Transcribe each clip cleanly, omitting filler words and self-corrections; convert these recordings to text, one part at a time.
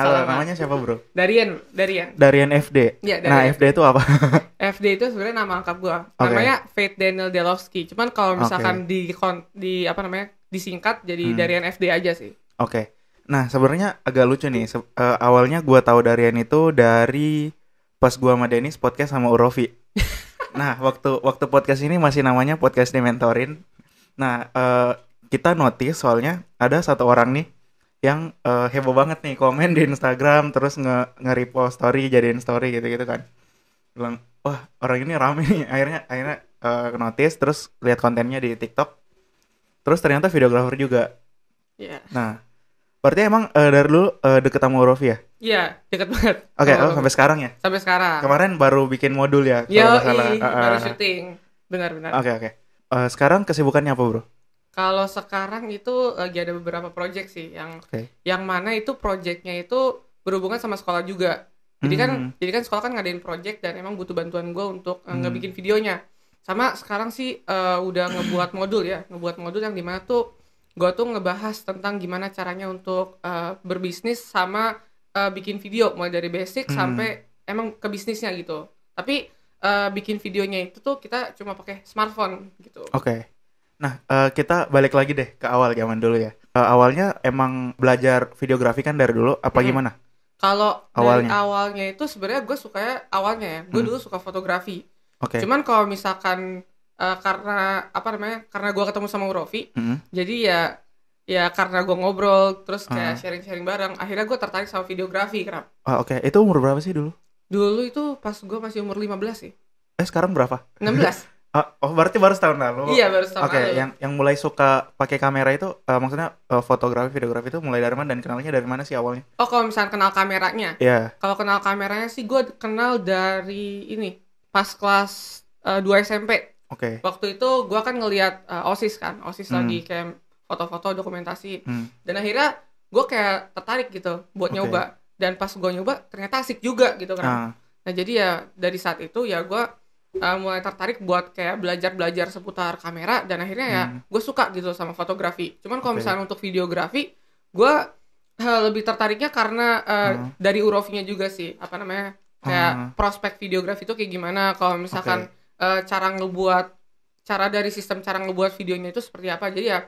Halo, Salaman. namanya siapa bro? Darian. Darian FD. Ya, Nah, Darian. FD itu apa? FD itu sebenarnya nama lengkap gua. Oke. Namanya Faith Daniel Delowski. Cuman kalau Oke. misalkan di apa namanya? Disingkat jadi Hmm, Darian FD aja sih. Oke. Nah, sebenarnya agak lucu nih. Awalnya gua tahu Darian itu dari pas gua sama Denis podcast sama Urofi. Nah, waktu podcast ini masih namanya podcast Dimentorin. Nah, kita notice soalnya ada satu orang nih yang heboh banget nih komen di Instagram terus nge-repost story jadiin story gitu-gitu kan. Bilang, "Wah, orang ini rame nih." Akhirnya notice terus lihat kontennya di TikTok. Terus ternyata videografer juga. Iya. Nah, berarti emang dari dulu deket sama Urofi ya? Iya, deket banget. Oke, sama sampai sekarang ya? sampai sekarang. Kemarin baru bikin modul ya kalau nggak salah. Baru syuting. Benar-benar. Oke. Sekarang kesibukannya apa bro? Kalau sekarang itu lagi ada beberapa project sih Oke. yang mana itu projectnya itu berhubungan sama sekolah juga. Jadi kan sekolah kan ngadain project dan emang butuh bantuan gue untuk ngebikin videonya. Sama sekarang sih udah ngebuat modul yang dimana tuh gue tuh ngebahas tentang gimana caranya untuk berbisnis sama bikin video mulai dari basic sampai emang ke bisnisnya gitu. Tapi bikin videonya itu tuh kita cuma pakai smartphone gitu. Oke. Nah, kita balik lagi deh ke awal zaman dulu ya. Awalnya emang belajar videografi kan dari dulu apa gimana? Kalau dari Awalnya. awalnya itu sebenarnya gue sukanya awalnya ya, gue dulu suka fotografi. Oke. Cuman kalau misalkan karena apa namanya, karena gue ketemu sama Urofi, Mm-mm. jadi ya karena gue ngobrol terus kayak Ah. sharing-sharing bareng, akhirnya gue tertarik sama videografi. Kenapa? Oke. Itu umur berapa sih dulu? Dulu itu pas gue masih umur 15 sih. Sekarang berapa? 16. Berarti baru setahun lalu. Iya, baru setahun Oke, lalu. yang mulai suka pakai kamera itu maksudnya fotografi, videografi itu mulai dari mana dan kenalnya dari mana sih awalnya? Oh, kalau misalkan kenal kameranya. Iya. Kalau kenal kameranya sih gue kenal dari ini, pas kelas 2 SMP. Oke. Waktu itu gue kan ngelihat OSIS lagi kayak foto-foto dokumentasi. Dan akhirnya gue kayak tertarik gitu buat Oke. nyoba. Dan pas gue nyoba ternyata asik juga gitu kan. Nah jadi ya dari saat itu ya gue mulai tertarik buat kayak belajar seputar kamera. Dan akhirnya ya gue suka gitu sama fotografi. Cuman kalau Oke. misalnya untuk videografi, gue lebih tertariknya karena dari Urofinya juga sih. Apa namanya, kayak prospek videografi itu kayak gimana. Kalau misalkan cara dari sistem cara ngebuat videonya itu seperti apa. Jadi ya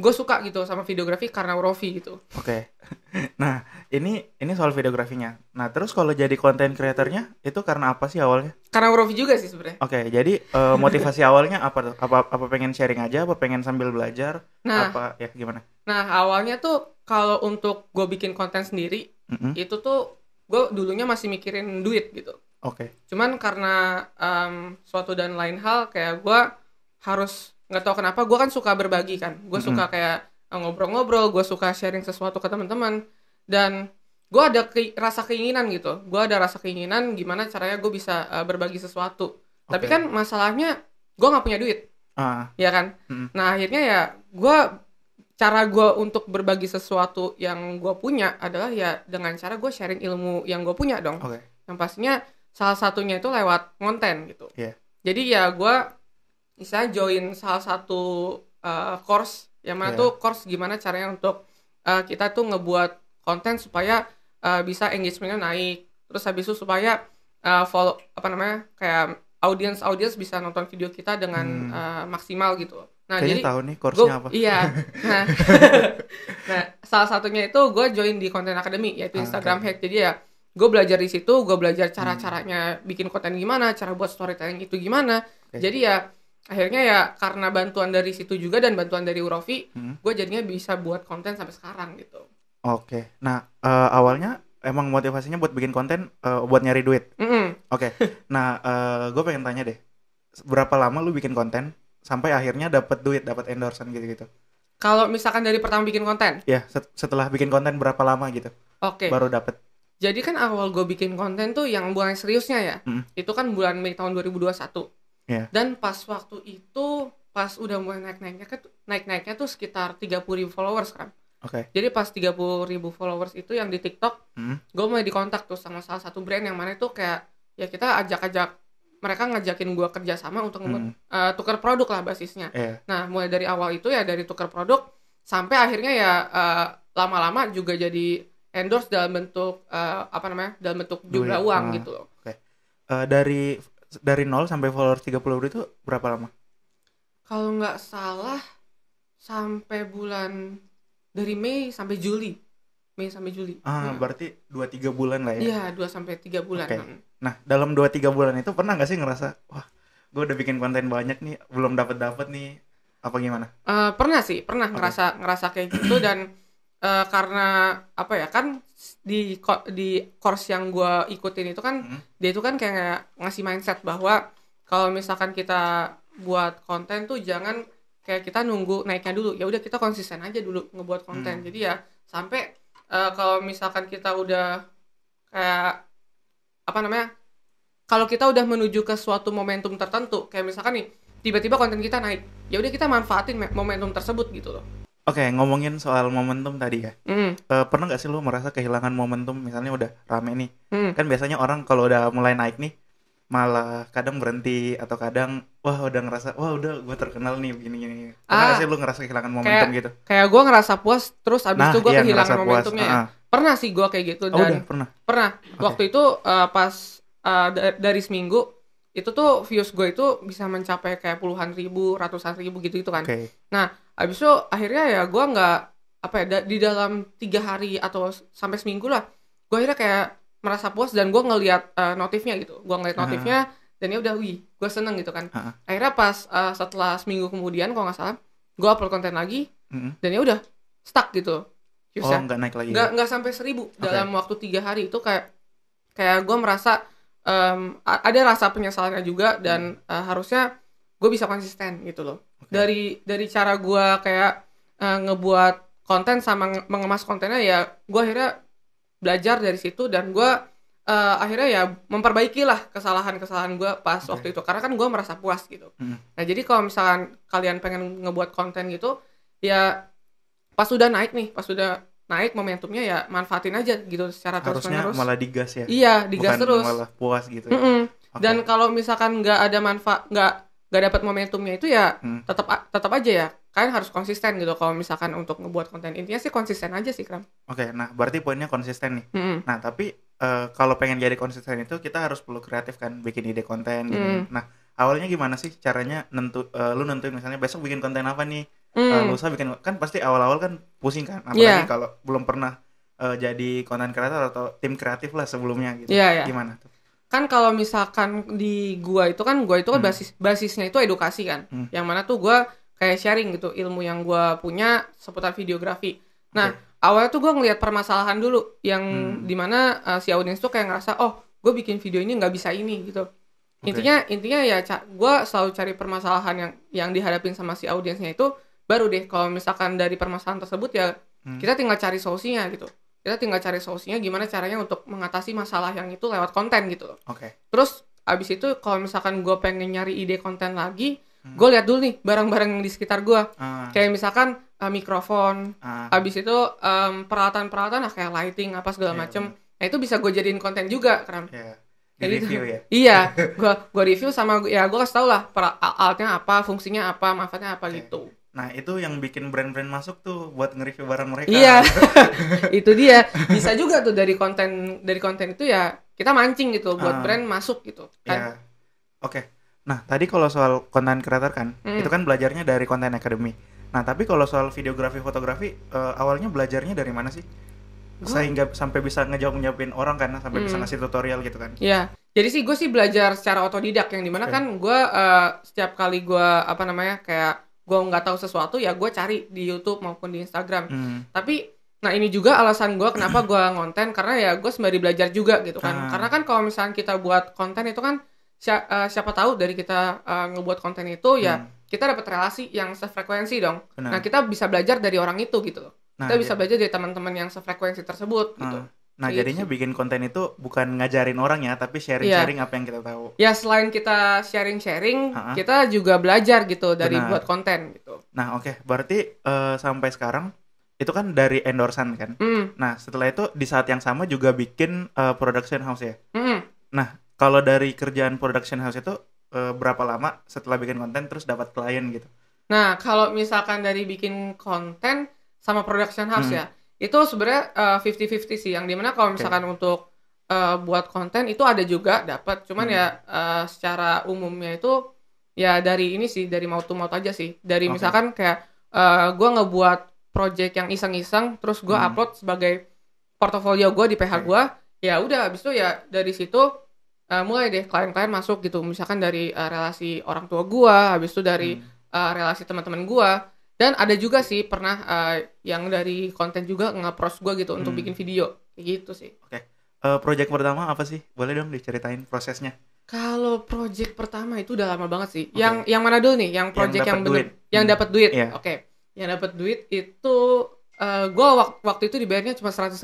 gue suka gitu sama videografi karena Urofi gitu. Oke. Nah, ini soal videografinya. Nah, terus kalau jadi konten kreatornya itu karena apa sih awalnya? Karena Urofi juga sih sebenarnya. Oke, jadi motivasi awalnya apa tuh? Apa pengen sharing aja, apa pengen sambil belajar? Nah. Apa ya gimana? Nah awalnya tuh kalau untuk gue bikin konten sendiri, itu tuh gue dulunya masih mikirin duit gitu. Oke. Cuman karena suatu dan lain hal kayak gue harus, nggak tahu kenapa gue kan suka berbagi kan. Gue suka kayak ngobrol-ngobrol, gue suka sharing sesuatu ke teman-teman. Dan gue ada rasa keinginan gitu. Gue ada rasa keinginan gimana caranya gue bisa berbagi sesuatu. Tapi kan masalahnya gue nggak punya duit. Ya kan? Nah akhirnya ya cara gue untuk berbagi sesuatu yang gue punya adalah ya dengan cara gue sharing ilmu yang gue punya dong. Oke. Yang pastinya salah satunya itu lewat konten gitu. Iya. Jadi ya gue misalnya join salah satu course yang mana tuh course gimana caranya untuk kita tuh ngebuat konten supaya bisa engagementnya naik. Terus habis itu supaya follow apa namanya kayak audiens bisa nonton video kita dengan maksimal gitu. Nah, Kayaknya jadi tahu nih course-nya apa. Iya. Nah, salah satunya itu gue join di Content Academy yaitu Instagram Hack. Jadi ya gue belajar di situ, gue belajar cara-caranya bikin konten gimana, cara buat storytelling itu gimana. Jadi ya akhirnya ya karena bantuan dari situ juga dan bantuan dari Urofi, gue jadinya bisa buat konten sampai sekarang gitu. Oke. Nah, awalnya emang motivasinya buat bikin konten buat nyari duit. Oke. Nah, gue pengen tanya deh, berapa lama lu bikin konten sampai akhirnya dapat duit, dapat endorsement gitu-gitu? Kalau misalkan dari pertama bikin konten? Ya, setelah bikin konten berapa lama gitu? Oke. Baru dapat. Jadi kan awal gue bikin konten tuh yang bulan seriusnya ya, itu kan bulan Mei tahun 2021. Yeah. Dan pas waktu itu, pas udah mulai naik-naiknya tuh sekitar 30.000 followers kan. Oke. Jadi pas 30.000 followers itu yang di TikTok, gue mulai dikontak tuh sama salah satu brand yang mana itu kayak ya kita ajak mereka ngajakin gue kerja sama untuk tukar produk lah basisnya. Yeah. Nah mulai dari awal itu ya dari tukar produk sampai akhirnya ya lama-lama juga jadi endorse dalam bentuk dalam bentuk Duit. jumlah uang gitu loh. Oke. Dari 0 sampai followers 30.000 itu berapa lama? Kalau nggak salah sampai dari Mei sampai Juli. Berarti 2-3 bulan lah ya. Iya, 2-3 bulan. Oke. Nah, dalam 2-3 bulan itu pernah nggak sih ngerasa, wah, gue udah bikin konten banyak nih, belum dapet nih, apa gimana? Pernah ngerasa kayak gitu dan karena apa ya, kan di course yang gue ikutin itu kan dia itu kan kayak ngasih mindset bahwa kalau misalkan kita buat konten tuh jangan kayak kita nunggu naiknya dulu, ya udah kita konsisten aja dulu ngebuat konten. Jadi ya sampai kalau misalkan kita udah kayak kalau kita udah menuju ke suatu momentum tertentu, kayak misalkan nih tiba-tiba konten kita naik, ya udah kita manfaatin momentum tersebut gitu loh. Oke, ngomongin soal momentum tadi ya. Pernah nggak sih lu merasa kehilangan momentum, misalnya udah rame nih? Kan biasanya orang kalau udah mulai naik nih, malah kadang berhenti atau kadang udah ngerasa udah gue terkenal nih begini. Pernah nggak sih lu ngerasa kehilangan momentum gitu? Kayak gue ngerasa puas terus abis itu gue kehilangan momentumnya ya. Pernah sih gue kayak gitu dan pernah. Okay. Waktu itu pas dari seminggu itu tuh views gue itu bisa mencapai kayak puluhan ribu, ratusan ribu gitu kan. Okay. Nah, abis itu akhirnya ya gue nggak di dalam 3 hari atau sampai seminggu lah, gue akhirnya kayak merasa puas dan gue ngelihat notifnya gitu. Gue ngeliat notifnya dan ya udah, gue seneng gitu kan. Akhirnya pas setelah seminggu kemudian kalau nggak salah, gue upload konten lagi dan ya udah stuck gitu. Nggak naik lagi. Nggak sampai 1.000 dalam waktu 3 hari itu kayak gue merasa ada rasa penyesalannya juga dan harusnya gue bisa konsisten gitu loh. Dari cara gue kayak ngebuat konten sama mengemas kontennya, ya gue akhirnya belajar dari situ dan gue akhirnya ya memperbaiki lah kesalahan gue pas waktu itu, karena kan gue merasa puas gitu. Nah jadi kalau misalkan kalian pengen ngebuat konten gitu, ya pas udah naik momentumnya, ya manfaatin aja gitu secara terus-menerus. Harusnya malah digas ya. Iya, digas bukan terus. Malah puas gitu. Dan kalau misalkan nggak ada nggak dapat momentumnya itu ya tetap aja ya. Kalian harus konsisten gitu kalau misalkan untuk ngebuat konten. Intinya sih konsisten aja sih, Kram. Oke, nah berarti poinnya konsisten nih. Nah, tapi kalau pengen jadi konsisten itu kita harus perlu kreatif kan, bikin ide konten gitu. Nah, awalnya gimana sih caranya lu nentuin misalnya besok bikin konten apa nih? Lusa bikin, kan pasti awal-awal kan pusing kan, apalagi kalau belum pernah jadi konten kreator atau tim kreatif lah sebelumnya gitu. Gimana tuh? Kan kalau misalkan di gua itu kan basisnya itu edukasi kan, yang mana tuh gua kayak sharing gitu ilmu yang gua punya seputar videografi. Nah awalnya tuh gua ngelihat permasalahan dulu yang dimana si audiens tuh kayak ngerasa, gue bikin video ini nggak bisa ini gitu. Intinya ya gua selalu cari permasalahan yang dihadapin sama si audiensnya itu. Baru deh kalau misalkan dari permasalahan tersebut ya kita tinggal cari solusinya gitu. Kita tinggal cari solusinya gimana caranya untuk mengatasi masalah yang itu lewat konten gitu. Terus abis itu kalau misalkan gue pengen nyari ide konten lagi, gue lihat dulu nih barang-barang yang di sekitar gue. Kayak misalkan mikrofon, abis itu peralatan-peralatan kayak lighting apa segala macem. Nah itu bisa gue jadiin konten juga kan. Di review ya? Iya, gue review sama ya gue kasih tau lah alatnya apa, fungsinya apa, manfaatnya apa gitu. Nah itu yang bikin brand-brand masuk tuh buat nge-review barang mereka. Iya, itu dia. Bisa juga tuh dari konten itu ya kita mancing gitu buat brand masuk gitu kan. Oke. Nah tadi kalau soal konten creator kan, itu kan belajarnya dari Content Academy. Nah tapi kalau soal videografi, fotografi, awalnya belajarnya dari mana sih? Sehingga sampai bisa ngejawabin orang kan, sampai bisa ngasih tutorial gitu kan. Iya. Jadi gue belajar secara otodidak, yang dimana kan gue setiap kali gue kayak gue nggak tahu sesuatu ya gue cari di YouTube maupun di Instagram. Tapi nah ini juga alasan gue kenapa gue ngonten, karena ya gue sembari belajar juga gitu kan. Karena kan kalau misalnya kita buat konten itu kan siapa tahu dari kita ngebuat konten itu ya kita dapat relasi yang sefrekuensi dong. Nah kita bisa belajar dari orang itu gitu loh. Kita bisa belajar dari teman-teman yang sefrekuensi tersebut gitu. Nah jadinya bikin konten itu bukan ngajarin orang ya, tapi sharing-sharing apa yang kita tahu. Ya selain kita sharing-sharing, kita juga belajar gitu dari buat konten gitu. Nah oke. Berarti sampai sekarang itu kan dari endorsan kan. Nah setelah itu di saat yang sama juga bikin production house ya. Nah kalau dari kerjaan production house itu berapa lama setelah bikin konten terus dapat klien gitu? Nah kalau misalkan dari bikin konten sama production house ya, itu sebenarnya 50-50 sih, yang dimana kalau Oke. misalkan untuk buat konten itu ada juga dapat, cuman ya secara umumnya itu ya dari ini sih, dari mouth to mouth aja sih, dari Oke. misalkan kayak gue ngebuat project yang iseng-iseng terus gue upload sebagai portofolio gue di PH Oke. gue, ya udah habis itu ya dari situ mulai deh klien-klien masuk gitu, misalkan dari relasi orang tua gue, habis itu dari relasi teman-teman gue, dan ada juga sih pernah yang dari konten juga nge-approach gue gitu untuk bikin video kayak gitu sih. Oke. Project pertama apa sih? Boleh dong diceritain prosesnya. Kalau project pertama itu udah lama banget sih. Oke. Yang mana dulu nih? Yang Yang project dapat yang duit. bener yang dapat duit. Iya. Oke. Yang dapat duit itu gue waktu itu dibayarnya cuma 100.000.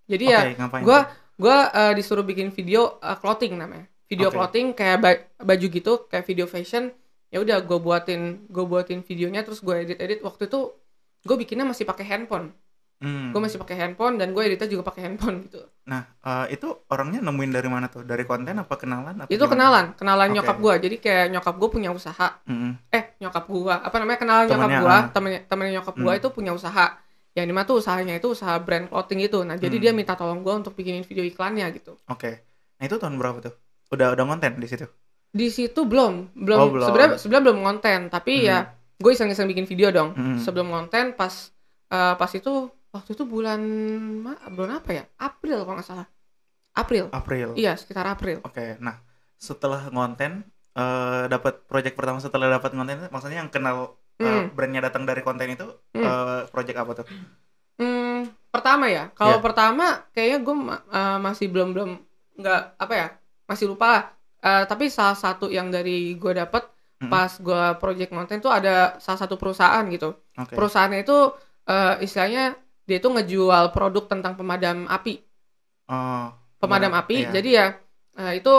Jadi Oke, ya ngapain gue tuh? gue disuruh bikin video clothing namanya. Video Oke. clothing kayak baju gitu, kayak video fashion. Ya udah gue buatin videonya, terus gue edit. Waktu itu gue bikinnya masih pakai handphone. Gue masih pakai handphone dan gue editnya juga pakai handphone gitu. Nah, itu orangnya nemuin dari mana tuh? Dari konten apa kenalan apa Itu gimana? kenalan Oke. nyokap gue. Jadi kayak nyokap gue punya usaha. Nyokap gue, apa namanya, kenalan nyokap Temennya, gue, temennya nyokap gue Hmm. itu punya usaha. Yang dimana tuh usahanya itu usaha brand clothing gitu. Nah, jadi dia minta tolong gue untuk bikinin video iklannya gitu. Oke. Nah, itu tahun berapa tuh? Udah konten di situ? Di situ belum Oh, belum belum. sebenarnya belum konten, tapi ya gue iseng-iseng bikin video dong. Sebelum konten pas itu waktu itu bulan apa ya? April kalau nggak salah. April. April. Iya, sekitar April. Oke. Nah, setelah konten dapat project pertama setelah dapat konten itu maksudnya yang kenal brandnya datang dari konten itu project apa tuh? Pertama ya. Kalau Iya. pertama kayaknya gue masih belum nggak apa ya, masih lupa lah. Tapi salah satu yang dari gue dapat pas gue project konten tuh ada salah satu perusahaan gitu. Oke. Perusahaannya itu istilahnya dia itu ngejual produk tentang pemadam api. Oh, Pemadam api. iya. Jadi ya itu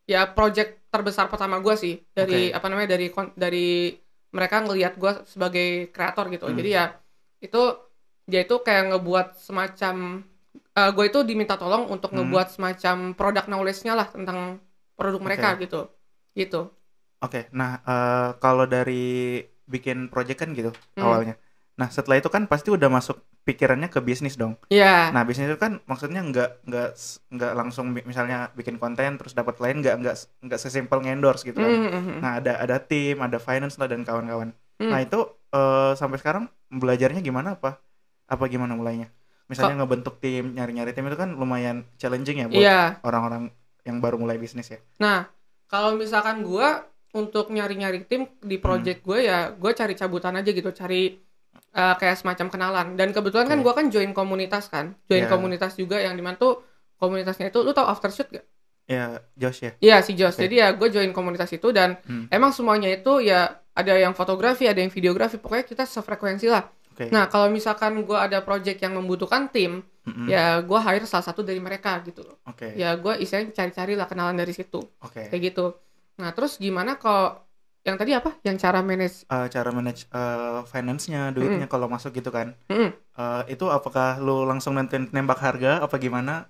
ya project terbesar pertama gue sih dari Oke. apa namanya, dari mereka ngelihat gue sebagai kreator gitu. Jadi ya itu dia itu kayak ngebuat semacam gue itu diminta tolong untuk ngebuat semacam product knowledge-nya lah tentang produk mereka gitu. Oke. Nah, kalau dari bikin project kan gitu awalnya. Nah, setelah itu kan pasti udah masuk pikirannya ke bisnis dong. Iya. Nah, bisnis itu kan maksudnya nggak langsung misalnya bikin konten terus dapat klien, nggak sesimpel ngendorse gitu kan. Nah, ada tim, ada finance lah dan kawan-kawan. Nah, itu sampai sekarang belajarnya gimana apa gimana mulainya? Misalnya ngebentuk tim, nyari-nyari tim itu kan lumayan challenging ya buat orang-orang yang baru mulai bisnis ya. Nah, kalau misalkan gue untuk nyari-nyari tim di project gue ya gue cari cabutan aja gitu, cari kayak semacam kenalan. Dan kebetulan kan gue kan join komunitas komunitas juga yang dimana tuh komunitasnya itu, lu tau Aftershoot gak? Ya, Josh ya. Iya, si Josh. Jadi ya gue join komunitas itu dan emang semuanya itu ya ada yang fotografi, ada yang videografi, pokoknya kita sefrekuensi lah. Nah, kalau misalkan gue ada project yang membutuhkan tim, ya gue hire salah satu dari mereka gitu loh. Ya gue istilahnya cari-cari lah kenalan dari situ. Kayak gitu. Nah, terus gimana kalau yang tadi apa? Yang cara manage finance-nya, duitnya kalau masuk gitu kan. Itu apakah lu langsung nembak harga apa gimana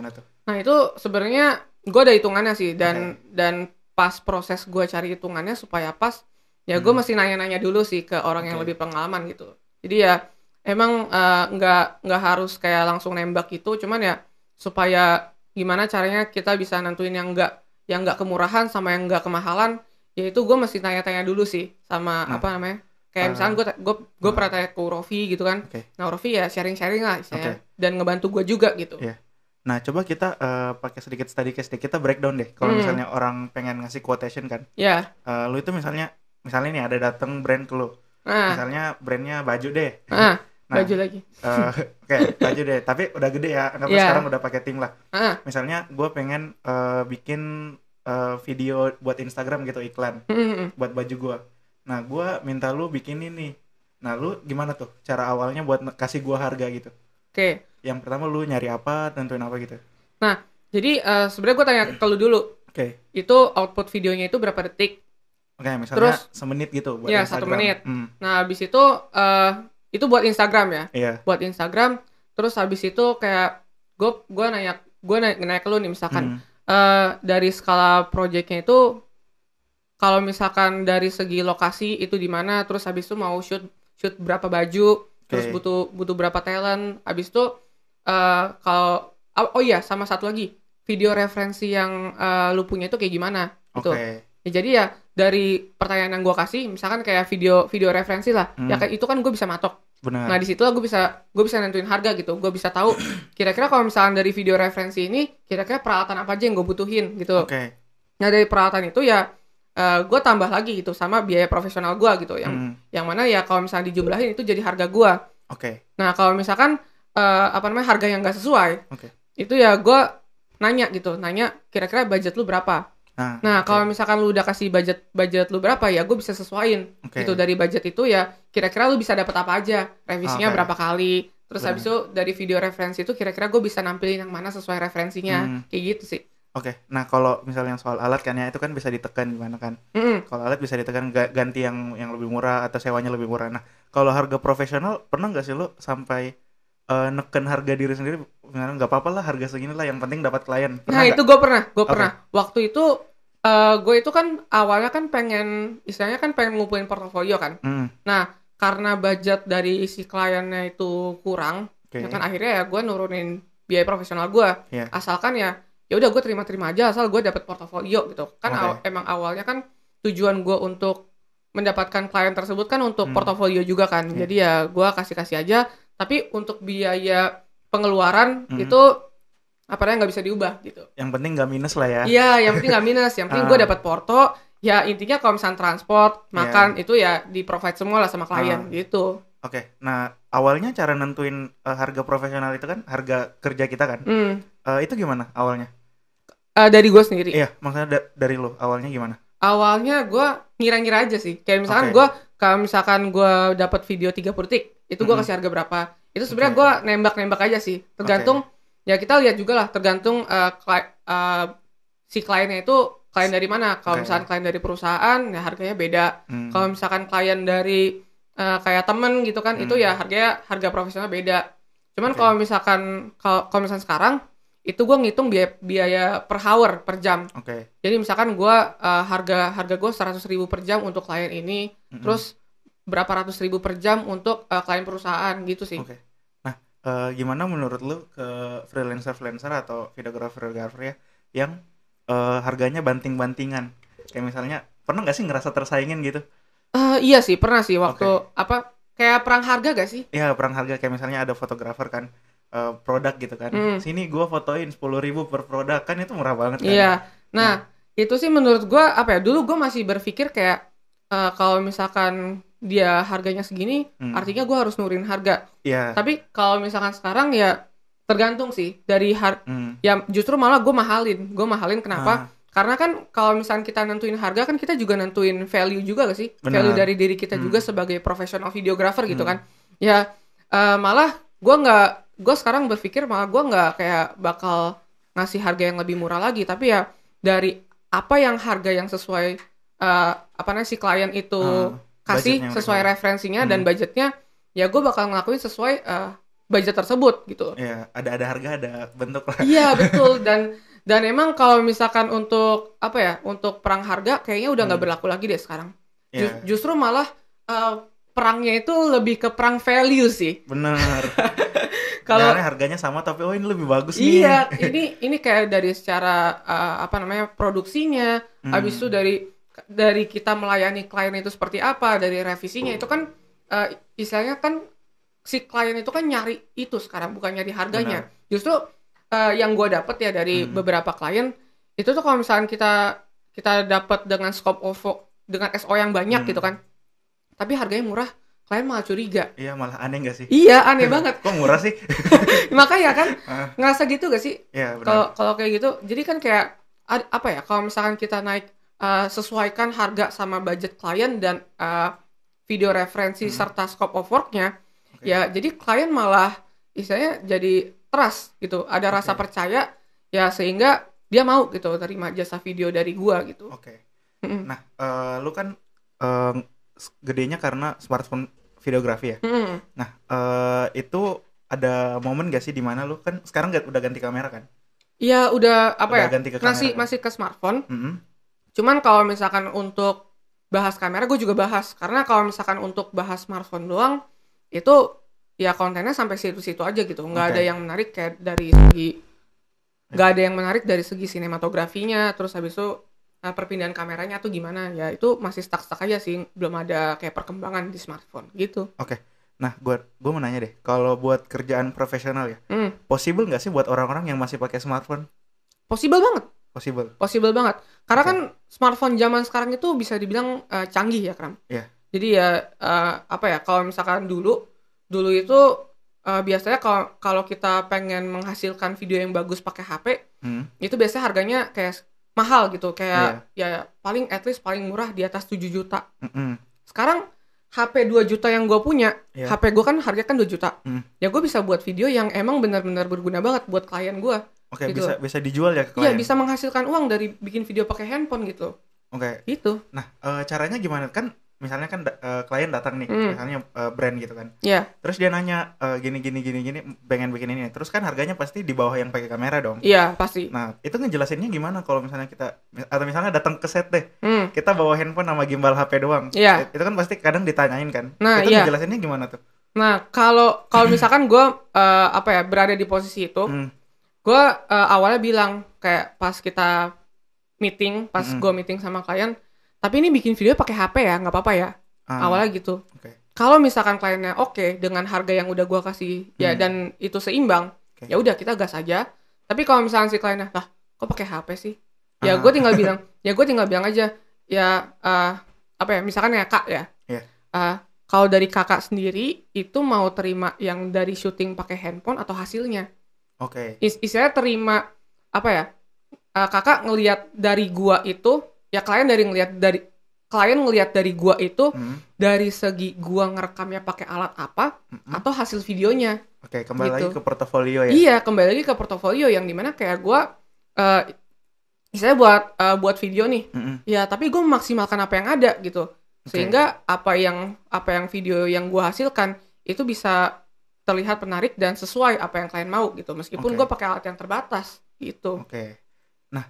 tuh? Nah, itu sebenarnya gue ada hitungannya sih, dan pas proses gue cari hitungannya supaya pas, ya gue mesti nanya-nanya dulu sih ke orang yang lebih pengalaman gitu. Jadi ya emang nggak harus kayak langsung nembak gitu, cuman ya supaya gimana caranya kita bisa nentuin yang nggak kemurahan sama yang nggak kemahalan, ya itu gue mesti tanya-tanya dulu sih sama apa namanya, kayak misalnya gue pernah tanya ke Rofi gitu kan. Nah, Rofi ya sharing-sharing lah istilahnya, dan ngebantu gue juga gitu. Nah, coba kita pakai sedikit study case deh, kita breakdown deh. Kalau misalnya orang pengen ngasih quotation kan, lu itu misalnya nih ada datang brand ke lu. Misalnya brandnya baju deh. Baju lagi. Oke, baju deh. Tapi udah gede ya. Anggapnya sekarang udah pakai tim lah. Misalnya gue pengen bikin video buat Instagram gitu, iklan buat baju gue. Nah, gue minta lu bikin ini. Nah, lu gimana tuh cara awalnya buat kasih gue harga gitu? Yang pertama lu nyari apa, tentuin apa gitu. Nah, jadi sebenarnya gue tanya ke lu dulu. Itu output videonya itu berapa detik? Misalnya terus semenit gitu buat ya, Instagram. 1 menit. Nah, habis itu buat Instagram ya. Buat Instagram. Terus habis itu kayak gue nanya ke lu nih misalkan dari skala projectnya itu, kalau misalkan dari segi lokasi itu di mana, terus habis itu mau shoot berapa baju, terus Oke. butuh berapa talent, abis itu kalau oh iya sama satu lagi, video referensi yang lu punya itu kayak gimana gitu. Oke. Ya, jadi ya dari pertanyaan yang gue kasih, misalkan kayak video referensi lah, ya kan itu kan gue bisa matok. Nah Benar. di situ lah gue bisa nentuin harga gitu. Gue bisa tahu kira-kira kalau misalkan dari video referensi ini kira-kira peralatan apa aja yang gue butuhin gitu. Oke. Nah dari peralatan itu ya gue tambah lagi gitu sama biaya profesional gue gitu. Yang mana ya kalau misalnya dijumlahin itu jadi harga gue. Oke. Nah kalau misalkan harga yang nggak sesuai, Oke. itu ya gue nanya kira-kira budget lu berapa. Nah, Oke. kalau misalkan lu udah kasih budget lu berapa ya, gue bisa sesuaiin. Oke. Gitu dari budget itu ya, kira-kira lu bisa dapat apa aja, revisinya Oke. berapa kali. Terus Benar. habis itu dari video referensi itu kira-kira gue bisa nampilin yang mana sesuai referensinya, kayak gitu sih. Oke. Nah, kalau misalnya soal alat kan ya itu kan bisa ditekan gimana kan? Kalau alat bisa ditekan ganti yang lebih murah atau sewanya lebih murah. Nah, kalau harga profesional pernah nggak sih lu sampai neken harga diri sendiri? Nggak apa-apa lah harga segini lah, yang penting dapat klien. Nah, Pernah itu nggak? gue pernah. Waktu itu gue itu kan awalnya kan istilahnya kan pengen ngumpulin portofolio kan. Nah, karena budget dari si kliennya itu kurang, Oke. ya kan akhirnya ya gue nurunin biaya profesional gue. Iya. Asalkan ya udah gue terima aja asal gue dapet portofolio gitu. Kan Oke. emang awalnya kan tujuan gue untuk mendapatkan klien tersebut kan untuk portofolio juga kan. Iya. Jadi ya gue kasih aja. Tapi untuk biaya pengeluaran itu nggak bisa diubah gitu. Yang penting nggak minus lah ya. Iya, yang penting nggak minus. Yang penting gue dapat porto. Ya intinya kalau misalnya transport, makan itu ya di provide semua lah sama klien gitu. Oke. Nah, awalnya cara nentuin harga profesional itu kan harga kerja kita kan. Itu gimana awalnya? Dari gue sendiri. Iya, maksudnya dari lo awalnya gimana? Awalnya gue ngira-ngira aja sih. Kayak misalkan kalau misalkan gue dapat video 30 detik, itu gue kasih harga berapa. Itu sebenarnya gue nembak-nembak aja sih. Tergantung ya kita lihat juga lah, tergantung si kliennya itu klien dari mana. Kalau misalkan klien dari perusahaan ya harganya beda. Kalau misalkan klien dari kayak temen gitu kan, itu ya harga profesional beda. Cuman kalau misalkan sekarang itu gue ngitung biaya per hour per jam. Jadi misalkan gue harga gue 100.000 per jam untuk klien ini, terus berapa ratus ribu per jam untuk klien perusahaan gitu sih. Nah, gimana menurut lu ke freelancer atau videographer ya yang harganya banting-bantingan? Kayak misalnya pernah nggak sih ngerasa tersaingin gitu? Iya sih, pernah sih waktu kayak perang harga gak sih? Iya, perang harga. Kayak misalnya ada fotografer kan, produk gitu kan. Sini gue fotoin 10.000 per produk, kan itu murah banget kan. Iya. Nah, itu sih menurut gue dulu gue masih berpikir kayak kalau misalkan dia harganya segini, artinya gue harus nurunin harga. Iya. Tapi kalau misalkan sekarang ya tergantung sih dari ya justru malah gue mahalin kenapa? Karena kan kalau misalkan kita nentuin harga kan kita juga nentuin value juga gak sih? Benar. Value dari diri kita juga sebagai profesional videographer gitu kan. Ya malah gue sekarang berpikir malah gue nggak kayak bakal ngasih harga yang lebih murah lagi, tapi ya dari apa yang harga yang sesuai si klien itu kasih sesuai referensinya dan budgetnya, ya gue bakal ngelakuin sesuai budget tersebut gitu. Iya, ada harga, ada bentuk lah. Iya betul, dan emang kalau misalkan untuk untuk perang harga kayaknya udah nggak berlaku lagi deh sekarang. Justru malah perangnya itu lebih ke perang value sih. Bener. Kalau harganya sama tapi ini lebih bagus nih. Iya, ini kayak dari secara produksinya, habis itu dari kita melayani klien itu seperti apa, dari revisinya itu kan istilahnya kan si klien itu kan nyari itu sekarang bukan nyari harganya. Benar. Justru yang gue dapet ya dari beberapa klien itu tuh kalau misalnya kita dapat dengan scope of work, dengan SO yang banyak gitu kan, tapi harganya murah, klien malah curiga. Iya, malah aneh gak sih? Iya, aneh banget. Kok murah sih? Makanya kan ngerasa gitu gak sih? Iya, benar. Kalau kayak gitu, jadi kan kayak kalau misalkan kita naik sesuaikan harga sama budget klien dan video referensi serta scope of work-nya, ya jadi klien malah istilahnya jadi trust gitu, ada rasa percaya ya sehingga dia mau gitu terima jasa video dari gua gitu. Nah, lu kan gedenya karena smartphone videografi ya. Nah, itu ada momen gak sih di mana lu kan sekarang udah ganti kamera kan? Iya, udah ganti ke kamera, masih ke smartphone. Cuman kalau misalkan untuk bahas kamera gue juga bahas, karena kalau misalkan untuk bahas smartphone doang itu ya kontennya sampai situ-situ aja gitu. Nggak Oke. ada yang menarik kayak dari segi nggak ada yang menarik dari segi sinematografinya, terus habis itu perpindahan kameranya tuh gimana ya, itu masih stuck aja sih, belum ada kayak perkembangan di smartphone gitu. Oke. Nah, gue mau nanya deh, kalau buat kerjaan profesional ya, Hmm, possible nggak sih buat orang-orang yang masih pakai smartphone? possible banget, Possible. possible banget. Karena Oke. kan smartphone zaman sekarang itu bisa dibilang canggih ya, Kram. Iya. Jadi ya apa ya, kalau misalkan dulu itu biasanya kalau kita pengen menghasilkan video yang bagus pakai HP, itu biasanya harganya kayak mahal gitu, kayak ya paling at least paling murah di atas 7 juta. Mm-mm. Sekarang HP 2 juta yang gue punya, Iya. HP gue kan harganya kan 2 juta. Ya gue bisa buat video yang emang benar-benar berguna banget buat klien gue. Oke, Gitu. bisa dijual ya ke Iya, klien? bisa menghasilkan uang dari bikin video pakai handphone gitu. Oke. Gitu. Nah, caranya gimana? Kan misalnya kan klien datang nih, misalnya brand gitu kan. Iya. Terus dia nanya gini, pengen bikin ini. Terus kan harganya pasti di bawah yang pakai kamera dong. Iya, pasti. Nah, itu ngejelasinnya gimana kalau misalnya kita, atau misalnya datang ke set deh, Hmm. kita bawa handphone sama gimbal HP doang. Iya. Itu kan pasti kadang ditanyain kan. Nah, itu iya. ngejelasinnya gimana tuh? Nah, kalau misalkan gue apa ya, berada di posisi itu, gue awalnya bilang kayak pas kita meeting, pas gue meeting sama klien, tapi ini bikin video pakai HP ya, nggak apa-apa ya. Awalnya gitu. Oke. Kalau misalkan kliennya oke dengan harga yang udah gue kasih ya dan itu seimbang, ya udah kita gas aja. Tapi kalau misalkan si kliennya, lah kok pakai HP sih? Ya gue tinggal bilang, aja, ya apa ya, misalkan ya kak ya. Iya. Kalau dari kakak sendiri itu mau terima yang dari syuting pakai handphone atau hasilnya? Oke. Istilahnya terima apa ya? Kakak ngelihat dari gua itu, ya klien ngelihat dari gua itu dari segi gua ngerekamnya pakai alat apa atau hasil videonya. Oke, kembali Gitu. lagi ke portofolio ya. Iya, kembali lagi ke portofolio yang dimana kayak gua misalnya buat video nih, ya tapi gua memaksimalkan apa yang ada gitu, sehingga apa yang video yang gua hasilkan itu bisa terlihat menarik dan sesuai apa yang klien mau gitu, meskipun gua pakai alat yang terbatas gitu. Oke. Nah,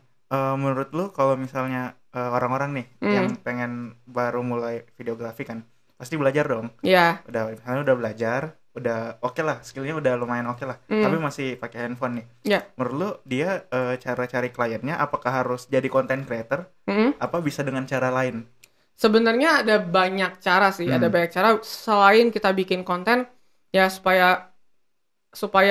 menurut lu kalau misalnya orang-orang nih yang pengen baru mulai videografi kan, pasti belajar dong. Iya. Udah belajar, udah oke lah, skillnya udah lumayan oke lah, tapi masih pakai handphone nih. Iya. Menurut lu dia cara cari kliennya apakah harus jadi content creator? Apa bisa dengan cara lain? Sebenarnya ada banyak cara sih, ada banyak cara selain kita bikin konten ya supaya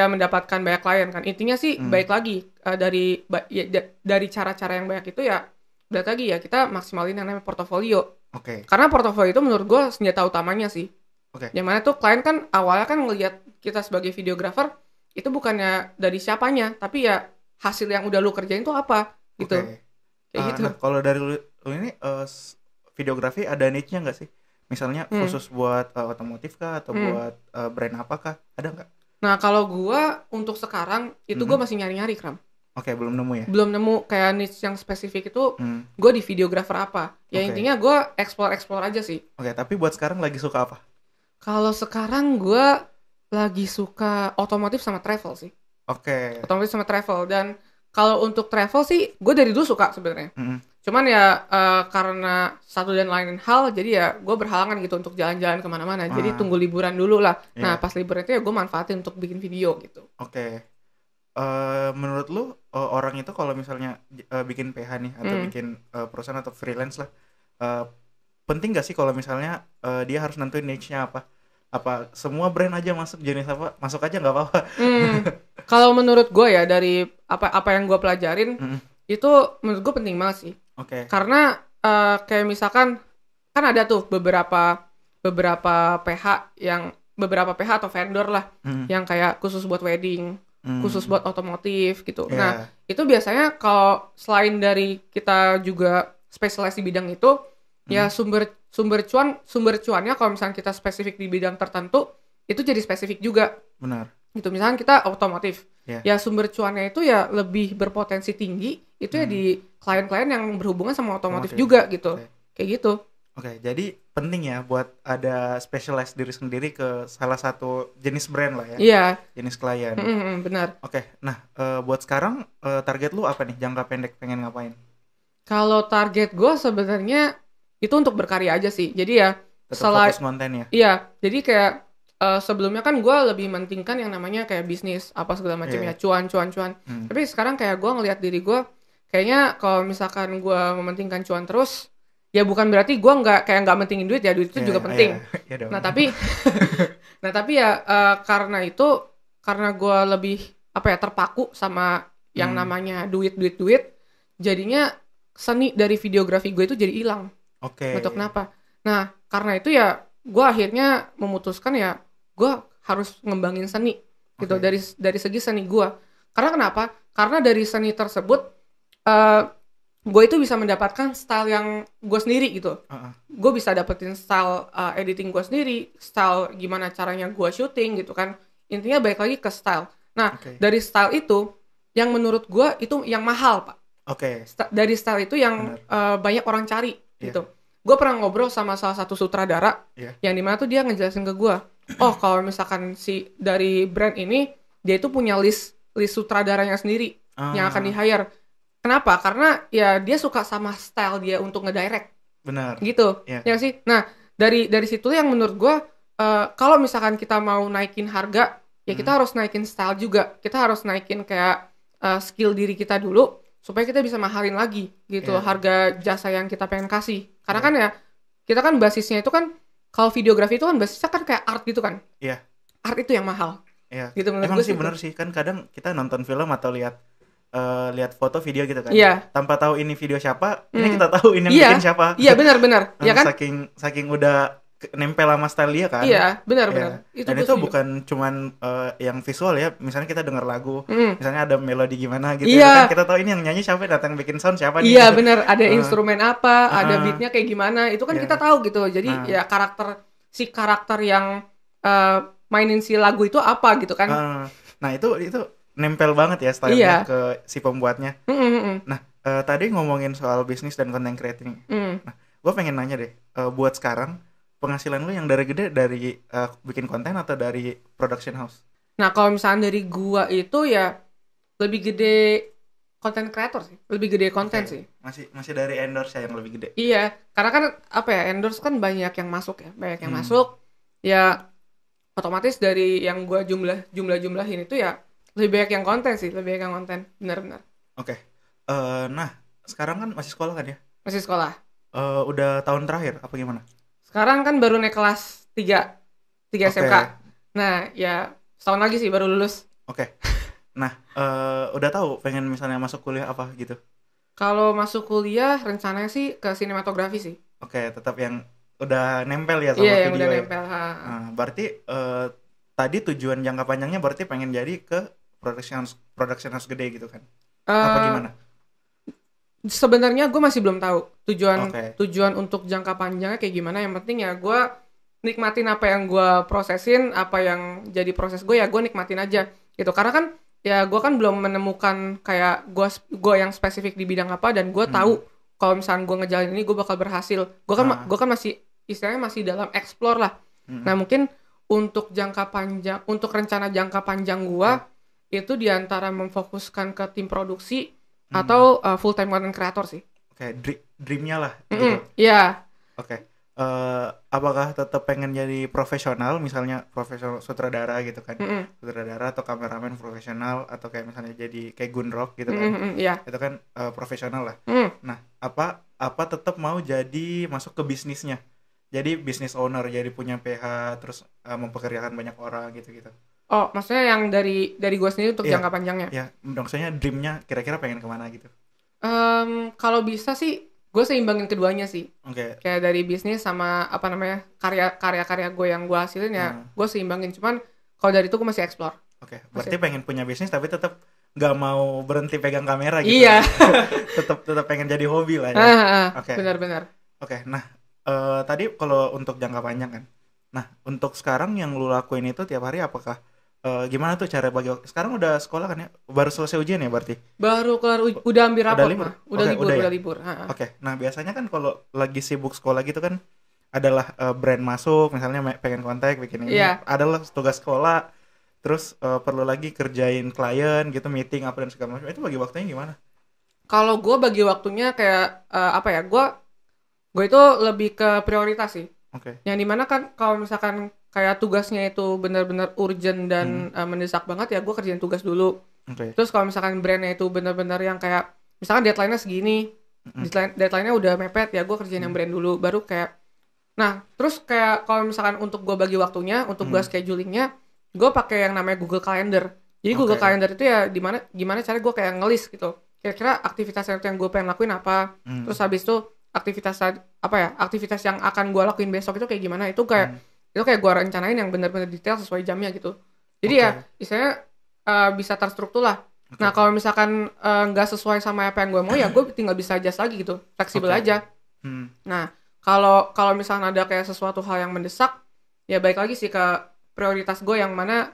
mendapatkan banyak klien kan. Intinya sih baik lagi dari cara-cara yang banyak itu ya udah lagi ya kita maksimalin yang namanya portofolio. Oke. Karena portofolio itu menurut gue senjata utamanya sih. Oke. Yang mana tuh klien kan awalnya kan ngelihat kita sebagai videographer itu bukannya dari siapanya, tapi ya hasil yang udah lu kerjain tuh apa gitu. Kayak gitu. Nah, kalau dari lu ini videografi ada niche-nya nggak sih? Misalnya khusus buat otomotif kah atau buat brand apakah? Ada nggak? Nah, kalau gua untuk sekarang itu gua masih nyari-nyari, Kram. Oke, belum nemu ya? Belum nemu kayak niche yang spesifik itu gua di videographer apa. Ya intinya gua explore aja sih. Oke, tapi buat sekarang lagi suka apa? Kalau sekarang gua lagi suka otomotif sama travel sih. Oke. Otomotif sama travel, dan kalau untuk travel sih gua dari dulu suka sebenarnya. Cuman ya karena satu dan lain hal, jadi ya gue berhalangan gitu untuk jalan-jalan kemana-mana. Jadi tunggu liburan dulu lah. Nah pas liburan itu ya gue manfaatin untuk bikin video gitu. Oke. Menurut lu orang itu kalau misalnya bikin PH nih atau bikin perusahaan atau freelance lah, penting gak sih kalau misalnya dia harus nentuin niche-nya apa? Apa semua brand aja masuk, jenis apa masuk aja nggak apa-apa? Kalau menurut gue ya dari apa yang gue pelajarin itu menurut gue penting banget sih. Oke. Karena kayak misalkan kan ada tuh beberapa PH atau vendor lah yang kayak khusus buat wedding, khusus buat otomotif gitu. Nah, itu biasanya kalau selain dari kita juga spesialis di bidang itu, ya sumber cuannya kalau misalnya kita spesifik di bidang tertentu, itu jadi spesifik juga. Benar. Gitu, misalkan kita otomotif. Ya sumber cuannya itu ya lebih berpotensi tinggi itu ya di klien-klien yang berhubungan sama otomotif juga gitu. Kayak gitu. Oke, jadi penting ya buat ada specialize diri sendiri ke salah satu jenis brand lah ya. Iya. Jenis klien. Benar. Oke, nah buat sekarang target lu apa nih, jangka pendek pengen ngapain? Kalau target gue sebenarnya itu untuk berkarya aja sih. Jadi ya tetap fokus konten ya. Iya, jadi kayak sebelumnya kan gue lebih mentingkan yang namanya kayak bisnis apa segala macam ya, cuan. Tapi sekarang kayak gue ngelihat diri gue, kayaknya kalau misalkan gue mementingkan cuan terus, ya bukan berarti gue nggak mentingin duit ya, duit itu juga penting. Nah tapi ya karena gue lebih terpaku sama yang namanya duit, jadinya seni dari videografi gue itu jadi hilang. Gak tau kenapa. Nah karena itu ya gue akhirnya memutuskan ya gue harus ngembangin seni gitu, dari segi seni gue. Karena kenapa? Karena dari seni tersebut gue itu bisa mendapatkan style yang gue sendiri gitu. Gue bisa dapetin style editing gue sendiri, style gimana caranya gue syuting gitu kan. Intinya balik lagi ke style. Nah dari style itu yang menurut gue itu yang mahal, Pak. Dari style itu yang banyak orang cari gitu. Gue pernah ngobrol sama salah satu sutradara yang dimana tuh dia ngejelasin ke gue, kalau misalkan si dari brand ini dia itu punya list sutradaranya sendiri yang akan di-hire. Kenapa? Karena ya dia suka sama style dia untuk ngedirect. Benar. Gitu. Ya sih. Nah, dari situ yang menurut gue kalau misalkan kita mau naikin harga, ya kita harus naikin style juga. Kita harus naikin kayak skill diri kita dulu supaya kita bisa mahalin lagi gitu harga jasa yang kita pengen kasih. Karena kan ya kita kan basisnya itu kan kalau videografi itu kan basisnya kan kayak art gitu kan. Art itu yang mahal. Gitu menurut emang gue sih bener sih, kan kadang kita nonton film atau lihat foto video gitu kan. Tanpa tahu ini video siapa, ini kita tahu ini yang bikin siapa. Iya benar. Ya kan? Saking udah nempel sama style dia kan. Iya, benar. Dan itu bukan cuman yang visual ya. Misalnya kita dengar lagu, misalnya ada melodi gimana gitu kan, kita tahu ini yang nyanyi siapa, datang bikin sound siapa nih. Iya, benar. Ada instrumen apa, ada beatnya kayak gimana, itu kan kita tahu gitu. Jadi ya karakter yang mainin si lagu itu apa gitu kan. Nah, itu nempel banget ya stylenya ke si pembuatnya. Nah, tadi ngomongin soal bisnis dan content creating. Nah, gue pengen nanya deh, buat sekarang penghasilan lu yang dari gede dari bikin konten atau dari production house? Nah, kalau misalnya dari gua itu ya lebih gede content creator sih, lebih gede konten sih. Masih dari endorse ya yang lebih gede. Iya, karena kan endorse kan banyak yang masuk ya, masuk. Ya otomatis dari yang gua jumlahin itu ya lebih banyak yang konten sih, benar-benar. Nah, sekarang kan masih sekolah kan ya? Masih sekolah. Udah tahun terakhir apa gimana? Sekarang kan baru naik kelas 3 SMK. Nah, ya setahun lagi sih baru lulus. Nah, udah tahu pengen misalnya masuk kuliah apa gitu? Kalau masuk kuliah rencananya sih ke sinematografi sih. Tetap yang udah nempel ya sama video. Iya, yang udah nempel. Nah, berarti tadi tujuan jangka panjangnya berarti pengen jadi ke production house gede gitu kan? Apa gimana? Sebenarnya gue masih belum tahu tujuan untuk jangka panjangnya kayak gimana. Yang penting ya gue nikmatin apa yang gue prosesin, apa yang jadi proses gue ya gue nikmatin aja gitu. Karena kan ya gue kan belum menemukan kayak gue yang spesifik di bidang apa, dan gue tahu kalau misalnya gue ngejalanin ini gue bakal berhasil. Gue kan masih istilahnya masih dalam explore lah. Nah mungkin untuk rencana jangka panjang gue itu diantara memfokuskan ke tim produksi atau full time content creator sih. Dreamnya lah gitu. Iya. Apakah tetap pengen jadi profesional, misalnya profesional sutradara gitu kan? Sutradara atau kameramen profesional, atau kayak misalnya jadi kayak Gunrock gitu kan? Itu kan profesional lah. Nah, apa tetap mau jadi masuk ke bisnisnya? Jadi business owner, jadi punya PH, terus mempekerjakan banyak orang gitu-gitu. Oh, maksudnya yang dari gue sendiri untuk jangka panjangnya? Iya, maksudnya dreamnya kira-kira pengen kemana gitu? Kalau bisa sih, gue seimbangin keduanya sih. Kayak dari bisnis sama karya-karya gue yang gue hasilin ya, gue seimbangin. Cuman kalau dari itu gue masih explore. Berarti pengen punya bisnis tapi tetap nggak mau berhenti pegang kamera gitu. Iya. tetap pengen jadi hobi lah ya. Benar-benar. Nah, tadi kalau untuk jangka panjang kan. Nah, untuk sekarang yang lu lakuin itu tiap hari apakah gimana tuh cara bagi sekarang udah sekolah kan ya, baru selesai ujian ya berarti? Baru kelar udah hampir rapot mah. Udah libur. Nah biasanya kan kalau lagi sibuk sekolah gitu kan adalah brand masuk, misalnya pengen kontak bikin ini, adalah tugas sekolah, terus perlu lagi kerjain klien gitu, meeting apa dan segala macam. Itu bagi waktunya gimana? Kalau gue bagi waktunya kayak gue itu lebih ke prioritas sih. Yang dimana kan kalau misalkan kayak tugasnya itu benar-benar urgent dan mendesak banget, ya gue kerjain tugas dulu. Oke. Terus kalau misalkan brandnya itu benar-benar yang kayak misalkan deadline-nya segini, deadline-nya udah mepet, ya gue kerjain yang brand dulu, baru kayak. Nah, terus kayak kalau misalkan untuk gue bagi waktunya, untuk gue schedulingnya, gue pakai yang namanya Google Calendar. Jadi Google Calendar itu ya gimana cara gue kayak ngelis gitu. Kira-kira aktivitas yang gue pengen lakuin apa, terus habis itu aktivitas yang akan gue lakuin besok itu kayak gimana, itu kayak gue rencanain yang benar-benar detail sesuai jamnya gitu. Jadi ya istilahnya bisa terstruktur lah. Nah kalau misalkan nggak sesuai sama apa yang gue mau, ya gue tinggal bisa adjust lagi gitu, fleksibel aja. Nah kalau misalkan ada kayak sesuatu hal yang mendesak, ya balik lagi sih ke prioritas gue yang mana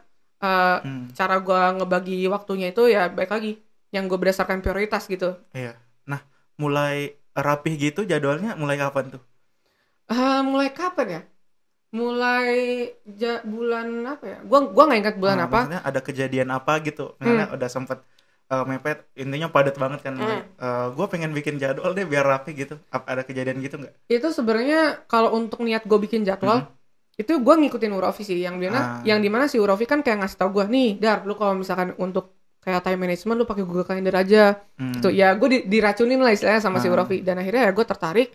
cara gue ngebagi waktunya itu, ya balik lagi yang gue berdasarkan prioritas gitu. Iya. Nah, mulai rapih gitu jadwalnya mulai kapan tuh? Mulai kapan ya? Mulai bulan apa ya? Gua nggak ingat bulan apa. Maksudnya ada kejadian apa gitu? Misalnya udah sempet mepet, intinya padat banget kan. Gue pengen bikin jadwal deh biar rapi gitu. Ada kejadian gitu nggak? Itu sebenarnya kalau untuk niat gue bikin jadwal, itu gue ngikutin Urofi sih. Yang dimana si Urofi kan kayak ngasih tau gue, nih Dar, lu kalau misalkan untuk kayak time management lu pakai Google Calendar aja. Gitu. Ya gue diracunin lah istilahnya sama si Urofi, dan akhirnya ya gue tertarik.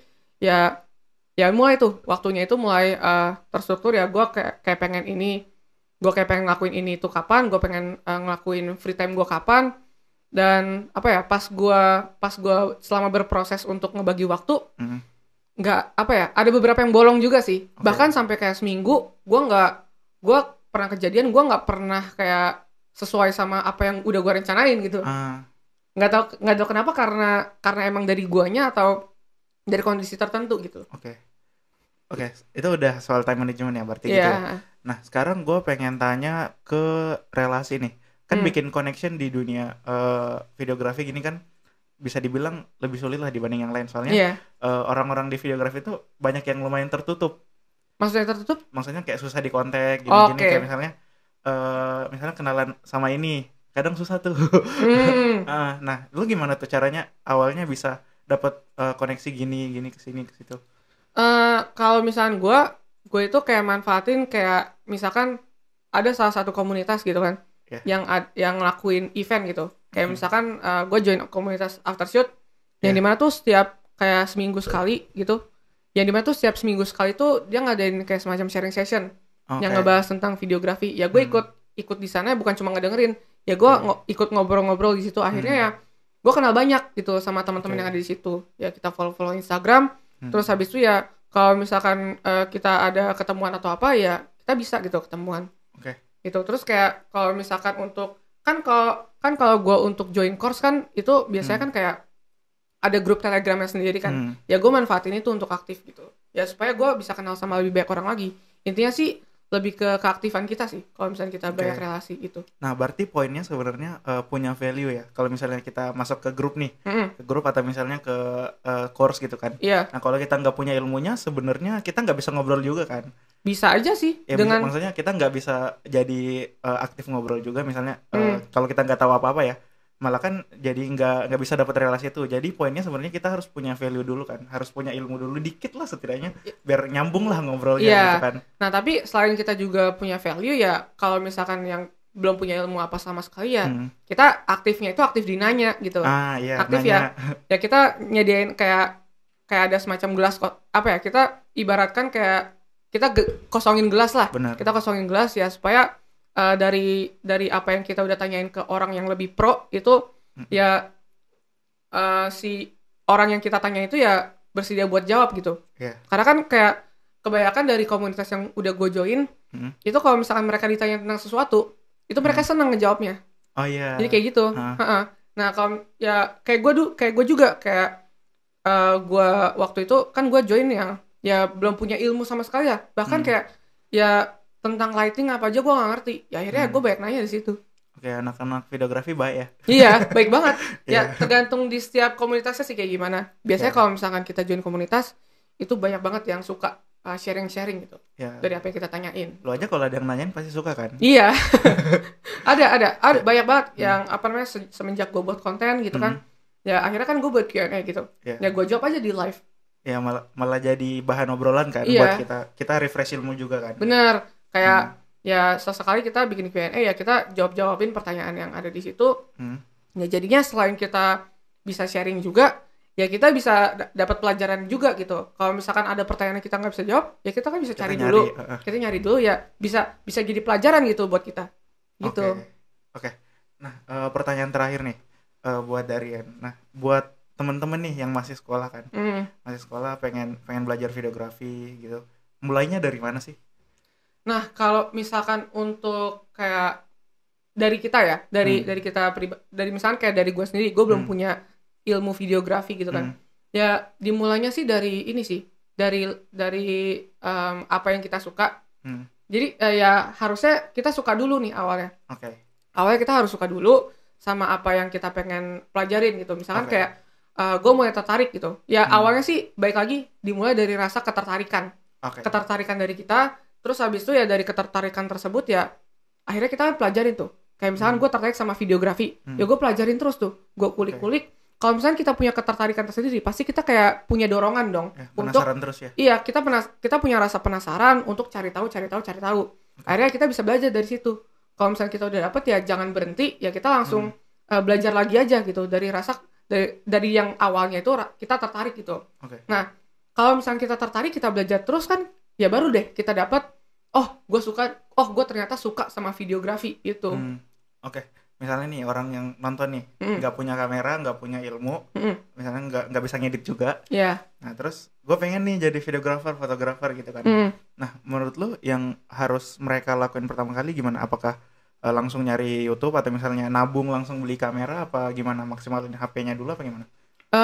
Ya mulai tuh waktunya itu mulai terstruktur, ya gue kayak pengen ini, gue kayak pengen ngelakuin ini tuh kapan, gue pengen ngelakuin free time gue kapan, dan apa ya pas gue selama berproses untuk ngebagi waktu, nggak apa ya, ada beberapa yang bolong juga sih. Bahkan sampai kayak seminggu gue pernah kejadian gue nggak pernah kayak sesuai sama apa yang udah gue rencanain gitu. Nggak tahu kenapa, karena emang dari guanya atau dari kondisi tertentu gitu. Oke, itu udah soal time management ya berarti gitu ya. Nah, sekarang gue pengen tanya ke relasi nih. Kan bikin connection di dunia videografi gini kan bisa dibilang lebih sulit lah dibanding yang lain. Soalnya orang-orang di videografi itu banyak yang lumayan tertutup. Maksudnya tertutup? Maksudnya kayak susah dikontak gini-gini. Kayak misalnya kenalan sama ini, kadang susah tuh. Nah, lu gimana tuh caranya awalnya bisa dapat koneksi gini ke sini ke situ? Kalau misalkan gue itu kayak manfaatin kayak misalkan ada salah satu komunitas gitu kan, yang ngelakuin event gitu. Kayak misalkan gue join komunitas aftershoot, yang dimana tuh setiap kayak seminggu sekali gitu. Yang dimana tuh setiap seminggu sekali tuh dia ngadain kayak semacam sharing session yang ngebahas tentang videografi. Ya gue ikut di sana, bukan cuma ngedengerin. Ya gue ikut ngobrol-ngobrol di situ. Akhirnya ya gue kenal banyak gitu sama teman-teman yang ada di situ. Ya kita follow Instagram. Terus habis itu ya kalau misalkan kita ada ketemuan atau apa, ya kita bisa gitu ketemuan. Gitu. Terus kayak kalau misalkan untuk kalau gue untuk join course kan itu biasanya kan kayak ada grup Telegramnya sendiri kan. Ya gue manfaatin itu untuk aktif gitu. Ya supaya gue bisa kenal sama lebih banyak orang lagi. Intinya sih lebih ke keaktifan kita sih kalau misalnya kita banyak relasi gitu. Nah, berarti poinnya sebenarnya punya value ya. Kalau misalnya kita masuk ke grup nih, ke grup atau misalnya ke course gitu kan. Nah, kalau kita nggak punya ilmunya, sebenarnya kita nggak bisa ngobrol juga kan. Bisa aja sih. Ya, maksudnya kita nggak bisa jadi aktif ngobrol juga. Misalnya kalau kita nggak tahu apa-apa ya, malah kan jadi nggak bisa dapat relasi itu. Jadi poinnya sebenarnya kita harus punya value dulu kan, harus punya ilmu dulu dikit lah setidaknya, biar nyambung lah ngobrolnya gitu kan. Nah tapi selain kita juga punya value, ya kalau misalkan yang belum punya ilmu apa sama sekali, ya kita aktifnya itu aktif di nanya gitu. Aktif nanya. ya kita nyediain kayak ada semacam gelas apa ya, kita ibaratkan kayak kita kosongin gelas lah. Benar. Kita kosongin gelas ya supaya dari apa yang kita udah tanyain ke orang yang lebih pro itu, ya si orang yang kita tanya itu ya bersedia buat jawab gitu. Karena kan kayak kebanyakan dari komunitas yang udah gue join itu kalau misalkan mereka ditanya tentang sesuatu itu mereka senang ngejawabnya. Jadi kayak gitu. Nah kalau ya kayak gue juga kayak gue waktu itu kan gue join yang ya belum punya ilmu sama sekali ya, bahkan kayak ya tentang lighting apa aja gue nggak ngerti. Ya akhirnya gue banyak nanya di situ. Anak-anak videografi baik ya. Iya, baik banget. Ya tergantung di setiap komunitasnya sih kayak gimana. Biasanya kalau misalkan kita join komunitas itu banyak banget yang suka sharing-sharing gitu. Dari apa yang kita tanyain. Lo aja kalau ada yang nanyain pasti suka kan? Iya. ada banyak banget yang apa namanya semenjak gue buat konten gitu kan. Ya akhirnya kan gue buat Q&A gitu. Ya gue jawab aja di live. Ya malah jadi bahan obrolan kan buat kita refresh ilmu juga kan. Bener. Kayak ya sesekali kita bikin Q&A ya kita jawabin pertanyaan yang ada di situ. Ya jadinya selain kita bisa sharing juga, ya kita bisa dapat pelajaran juga gitu. Kalau misalkan ada pertanyaan yang kita nggak bisa jawab, ya kita kan bisa cari dulu. Kita nyari dulu ya bisa jadi pelajaran gitu buat kita. Gitu. Oke. Nah, pertanyaan terakhir nih buat Darian. Nah, buat temen-temen nih yang masih sekolah kan, masih sekolah pengen belajar videografi gitu. Mulainya dari mana sih? Nah, kalau misalkan untuk kayak dari kita ya, dari kita dari misalkan kayak dari gue sendiri, gue belum punya ilmu videografi gitu kan. Ya dimulainya sih dari ini sih, dari apa yang kita suka. Jadi ya harusnya kita suka dulu nih awalnya. Awalnya kita harus suka dulu sama apa yang kita pengen pelajarin gitu. Misalkan kayak gue mulai tertarik gitu. Ya awalnya sih baik lagi dimulai dari rasa ketertarikan. Ketertarikan dari kita. Terus habis itu ya dari ketertarikan tersebut ya akhirnya kita pelajarin tuh. Kayak misalkan gue tertarik sama videografi. Ya gue pelajarin terus tuh. Gue kulik-kulik. Kalau misalkan kita punya ketertarikan tersendiri, pasti kita kayak punya dorongan dong. Penasaran terus ya? Iya, kita punya rasa penasaran untuk cari tahu. Akhirnya kita bisa belajar dari situ. Kalau misalnya kita udah dapet ya jangan berhenti. Ya kita langsung belajar lagi aja gitu. Dari yang awalnya itu kita tertarik gitu. Nah, kalau misalnya kita tertarik, kita belajar terus kan, ya baru deh kita dapat, gue ternyata suka sama videografi gitu. Misalnya nih orang yang nonton nih nggak punya kamera, nggak punya ilmu, misalnya nggak bisa ngedit juga. Nah terus gue pengen nih jadi videographer, fotografer gitu kan. Nah menurut lu yang harus mereka lakuin pertama kali gimana? Apakah langsung nyari YouTube atau misalnya nabung langsung beli kamera, apa gimana, maksimalin HP-nya dulu apa gimana?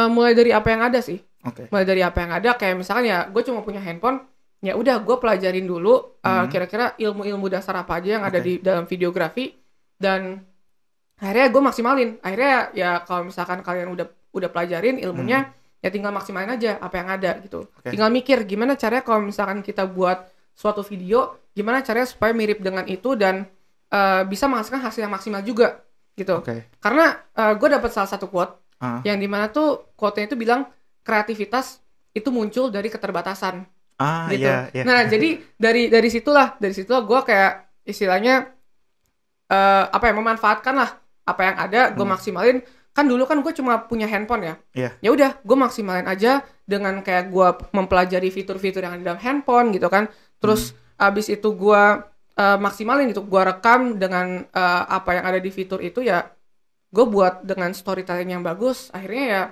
Mulai dari apa yang ada sih. Mulai dari apa yang ada, kayak misalkan ya gue cuma punya handphone, ya udah gue pelajarin dulu kira-kira ilmu-ilmu dasar apa aja yang ada di dalam videografi, dan akhirnya gue maksimalin. Akhirnya ya kalau misalkan kalian udah pelajarin ilmunya, ya tinggal maksimalin aja apa yang ada gitu. Tinggal mikir gimana caranya kalau misalkan kita buat suatu video, gimana caranya supaya mirip dengan itu dan bisa menghasilkan hasil yang maksimal juga gitu. Karena gue dapat salah satu quote yang dimana tuh quote-nya itu bilang kreativitas itu muncul dari keterbatasan. Gitu. Nah jadi dari situlah gue kayak istilahnya memanfaatkan lah apa yang ada, gue maksimalin. Kan dulu kan gue cuma punya handphone ya. Ya udah, gue maksimalin aja dengan kayak gue mempelajari fitur-fitur yang ada di dalam handphone gitu kan. Terus abis itu gue maksimalin gitu, gue rekam dengan apa yang ada di fitur itu ya. Gue buat dengan storytelling yang bagus. Akhirnya ya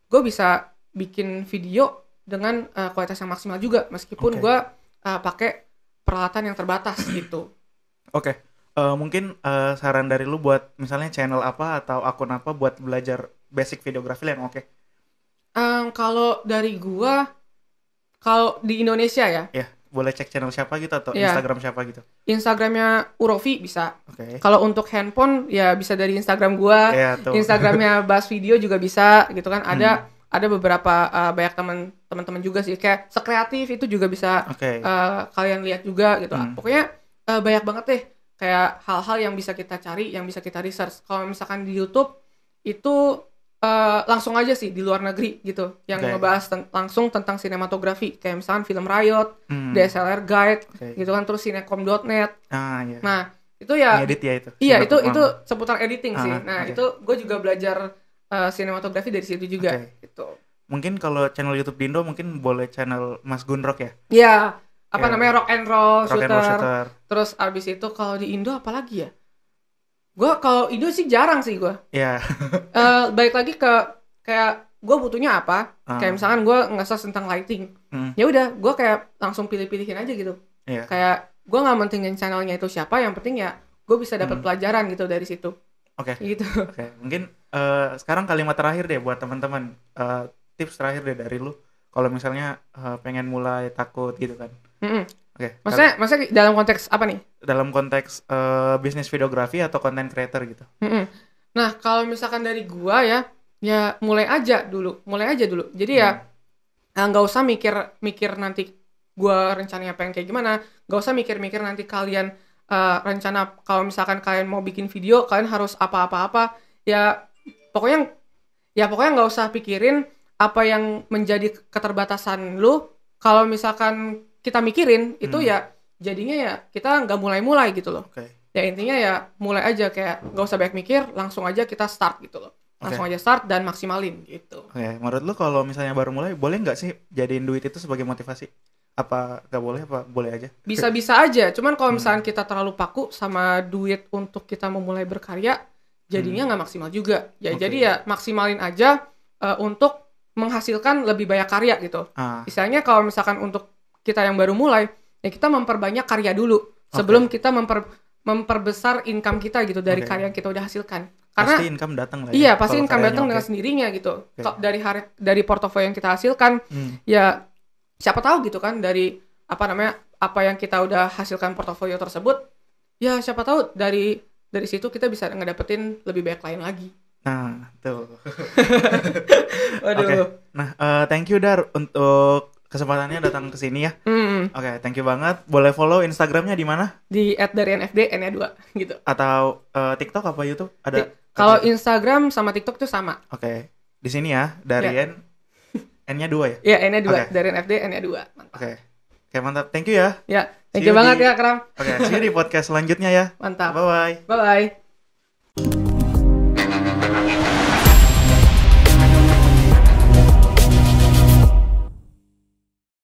gue bisa bikin video dengan kualitas yang maksimal juga, meskipun gue pakai peralatan yang terbatas gitu. Mungkin saran dari lu buat misalnya channel apa atau akun apa buat belajar basic videografi yang kalau dari gua, kalau di Indonesia ya boleh cek channel siapa gitu atau Instagram siapa gitu. Instagramnya Urofi bisa. Kalau untuk handphone ya bisa dari Instagram gua. Instagramnya Bas Video juga bisa gitu kan. Ada beberapa banyak teman-teman juga sih, kayak sekreatif itu juga bisa kalian lihat juga gitu. Pokoknya banyak banget deh kayak hal-hal yang bisa kita cari, yang bisa kita research. Kalau misalkan di YouTube itu langsung aja sih di luar negeri gitu, yang ngebahas langsung tentang sinematografi, kayak misalkan Film Riot, DSLR Guide gitu kan, terus Cinecom.net. Nah itu ya edit ya itu. Iya itu seputar editing sih. Nah itu gue juga belajar sinematografi dari situ juga gitu. Mungkin kalau channel YouTube di Indo mungkin boleh channel Mas Gunrok ya. Iya. Namanya Rock and Roll Shooter. Terus abis itu kalau di Indo apalagi ya? Gue kalau Indo sih jarang sih gue. Balik lagi ke kayak gue butuhnya apa? Kayak misalkan gue nge-search tentang lighting. Ya udah, gue kayak langsung pilih-pilihin aja gitu. Kayak gue nggak mentingin channelnya itu siapa, yang penting ya gue bisa dapat pelajaran gitu dari situ. Gitu. Mungkin sekarang kalimat terakhir deh buat teman-teman. Tips terakhir deh dari lu. Kalau misalnya pengen mulai takut gitu kan. Maksudnya dalam konteks apa nih? Dalam konteks bisnis videografi atau content creator gitu. Nah kalau misalkan dari gua ya mulai aja dulu. Jadi ya nggak usah mikir nanti gua rencananya pengen kayak gimana. Nggak usah mikir nanti kalian rencana kalau misalkan kalian mau bikin video kalian harus apa-apa. Ya pokoknya nggak usah pikirin apa yang menjadi keterbatasan lu. Kalau misalkan kita mikirin itu ya jadinya ya kita nggak mulai-mulai gitu loh. Oke. Ya intinya ya mulai aja, kayak nggak usah banyak mikir, langsung aja kita start gitu loh. Langsung Oke. aja start dan maksimalin gitu. Oke, menurut lu kalau misalnya baru mulai, boleh nggak sih jadiin duit itu sebagai motivasi? Apa nggak boleh, apa boleh aja? Bisa-bisa aja, cuman kalau misalnya kita terlalu paku sama duit untuk kita memulai berkarya, jadinya nggak maksimal juga. Ya Oke. jadi ya maksimalin aja untuk menghasilkan lebih banyak karya gitu. Ah, Misalnya kalau misalkan untuk kita yang baru mulai, ya kita memperbanyak karya dulu sebelum kita memperbesar income kita gitu dari Oke. karya yang kita udah hasilkan. Karena pasti income datang lah ya. iya, pasti kalau income karyanya datang oke. dengan sendirinya gitu. Oke. Kok dari portofolio yang kita hasilkan, ya siapa tahu gitu kan, dari apa yang kita udah hasilkan portofolio tersebut, ya siapa tahu dari situ kita bisa ngedapetin lebih banyak klien lagi. Nah, tuh. Waduh. Oke. Nah, thank you Dar untuk kesempatannya datang ke sini ya. Oke, thank you banget. Boleh follow Instagramnya di mana? Di @darianfd N-nya 2 gitu. Atau TikTok apa YouTube? Ada. Kalau Instagram sama TikTok tuh sama. Oke. Di sini ya, Darian. N-nya 2 ya? Iya, N-nya 2. Oke. Darianfd N-nya 2. Mantap. Oke. Oke, mantap. Thank you ya. Ya, thank See you you banget di- ya, Kram. Oke, see you di podcast selanjutnya ya. Mantap. Bye-bye. Bye-bye.